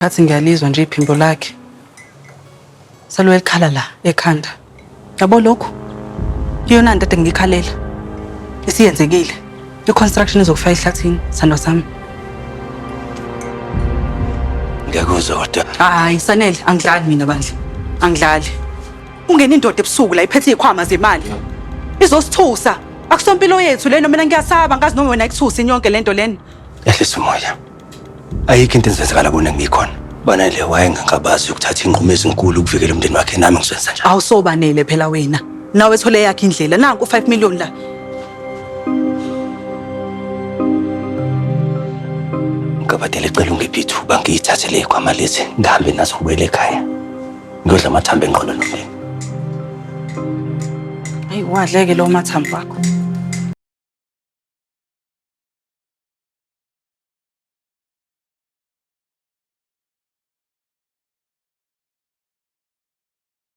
Ngathi ngiyalizwa nje iphimbo lakhe. Salwe elikhala la ekhanda. Yabo lokho? Kuyona nto ade ngikhalela. Isiyenzekile. I-construction izokufika ehlathini, sandwa sami. Ngiyakuzwa kodwa. Hayi, Sanele, angidlali mina bandla. Angidlali. Ungena indoda ebusuku la iphethe izikhwama zemali. Izosithusa. Akusompilo yethu lena mina ngiyasaba ngazi noma wena ikuthusa yonke lento lena. Ehlisa umoya. Ayikho into enzenzakala kuna ngikhona. Bana le wayengangabazi ukuthatha inqumo ezinkulu ukuvikela umndeni wakhe nami ngisenza njalo. Awusobanele phela wena. Nawe ethole yakhe indlela. Nanku 5 million la. Ngabadela icela ungiphi ithuba ngiyithathe le ikhwama lezi ngihambe nazo ngibuyele ekhaya. Ngiyodla amathambo engqondo nomndeni. Hayi wadleke lo mathambo akho.